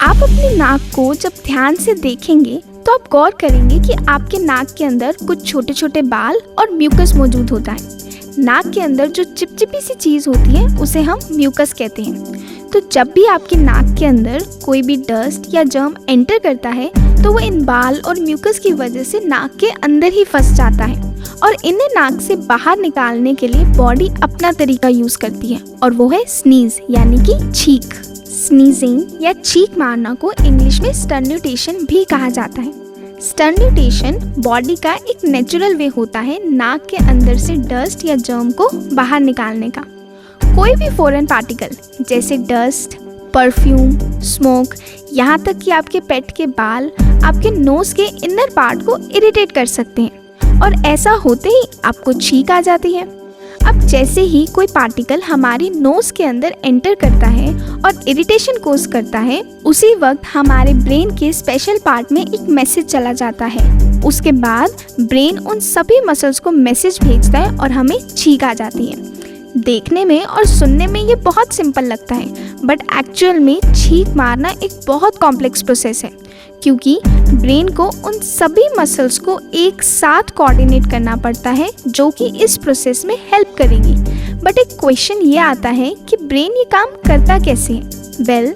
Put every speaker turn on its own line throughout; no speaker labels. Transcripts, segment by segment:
आप अपनी नाक को जब ध्यान से देखेंगे तो आप गौर करेंगे कि आपके नाक के अंदर कुछ छोटे छोटे बाल और म्यूकस मौजूद होता है। नाक के अंदर जो चिपचिपी सी चीज़ होती है उसे हम म्यूकस कहते हैं। तो जब भी आपके नाक के अंदर कोई भी डस्ट या जर्म एंटर करता है तो वो इन बाल और म्यूकस की वजह से नाक के अंदर ही फंस जाता है और इन्हें नाक से बाहर निकालने के लिए बॉडी अपना तरीका यूज़ करती है और वो है स्नीज यानी कि छींक। स्नीजिंग या छींक मारना को इंग्लिश में स्टर्न्यूटेशन भी कहा जाता है। स्टर्न्यूटेशन बॉडी का एक नेचुरल वे होता है नाक के अंदर से डस्ट या जर्म को बाहर निकालने का। कोई भी फॉरेन पार्टिकल जैसे डस्ट, परफ्यूम, स्मोक, यहाँ तक कि आपके पेट के बाल आपके नोज के इनर पार्ट को इरिटेट कर सकते हैं और ऐसा होते ही आपको छींक आ जाती है। अब जैसे ही कोई पार्टिकल हमारी नोज के अंदर एंटर करता है और इरिटेशन कोज करता है, उसी वक्त हमारे ब्रेन के स्पेशल पार्ट में एक मैसेज चला जाता है। उसके बाद ब्रेन उन सभी मसल्स को मैसेज भेजता है और हमें छींक आ जाती है। देखने में और सुनने में ये बहुत सिंपल लगता है, बट एक्चुअल में छींक मारना एक बहुत कॉम्प्लेक्स प्रोसेस है क्योंकि ब्रेन को उन सभी मसल्स को एक साथ कोऑर्डिनेट करना पड़ता है जो कि इस प्रोसेस में हेल्प करेंगी। बट एक क्वेश्चन ये आता है कि ब्रेन ये काम करता कैसे है? वेल,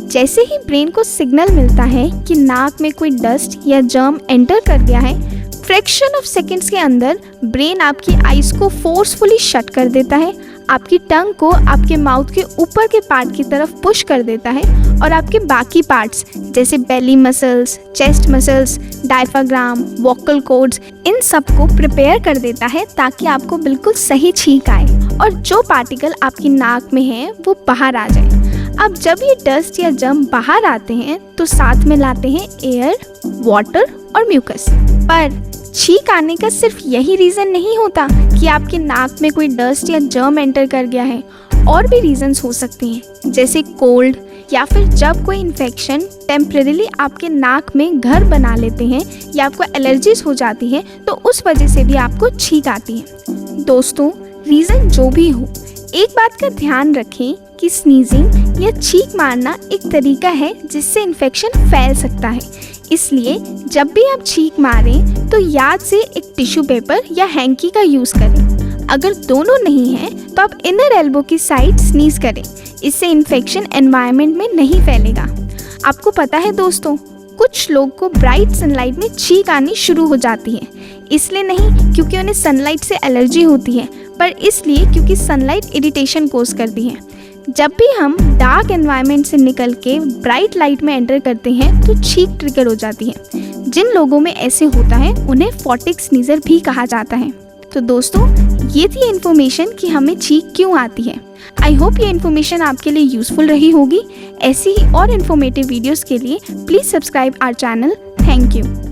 जैसे ही ब्रेन को सिग्नल मिलता है कि नाक में कोई डस्ट या जर्म एंटर कर गया है, फ्रैक्शन ऑफ सेकेंड्स के अंदर ब्रेन आपकी आइज़ को फोर्सफुली शट कर देता है, आपकी टंग को आपके माउथ के ऊपर के पार्ट की तरफ पुश कर देता है और आपके बाकी पार्ट्स जैसे belly muscles, chest muscles, diaphragm, vocal cords, इन सब को प्रिपेयर कर देता है ताकि आपको बिल्कुल सही छींक आए और जो पार्टिकल आपकी नाक में है वो बाहर आ जाए। अब जब ये डस्ट या जर्म बाहर आते हैं तो साथ में लाते हैं एयर, वाटर और म्यूकस। पर छींक आने का सिर्फ यही रीज़न नहीं होता कि आपके नाक में कोई डस्ट या जर्म एंटर कर गया है, और भी रीजंस हो सकते हैं जैसे कोल्ड या फिर जब कोई इन्फेक्शन टेम्परेरीली आपके नाक में घर बना लेते हैं या आपको एलर्जीज हो जाती है तो उस वजह से भी आपको छींक आती है। दोस्तों, रीज़न जो भी हो, एक बात का ध्यान रखें कि स्नीजिंग या छींक मारना एक तरीका है जिससे इन्फेक्शन फैल सकता है। इसलिए जब भी आप छींक मारें तो याद से एक टिश्यू पेपर या हैंकी का यूज़ करें। अगर दोनों नहीं है तो आप इनर एल्बो की साइड स्नीज करें, इससे इन्फेक्शन एनवायरनमेंट में नहीं फैलेगा। आपको पता है दोस्तों, कुछ लोग को ब्राइट सनलाइट में छींक आनी शुरू हो जाती है, इसलिए नहीं क्योंकि उन्हें सनलाइट से एलर्जी होती है, पर इसलिए क्योंकि सनलाइट इरिटेशन कोज करती है। जब भी हम डार्क एनवायरनमेंट से निकल के ब्राइट लाइट में एंटर करते हैं तो छींक ट्रिगर हो जाती है। जिन लोगों में ऐसे होता है उन्हें फोटिक स्नीजर भी कहा जाता है। तो दोस्तों, ये थी इन्फॉर्मेशन कि हमें छींक क्यों आती है। आई होप ये इन्फॉर्मेशन आपके लिए यूजफुल रही होगी। ऐसी ही और इन्फॉर्मेटिव वीडियोस के लिए please subscribe our channel. Thank you.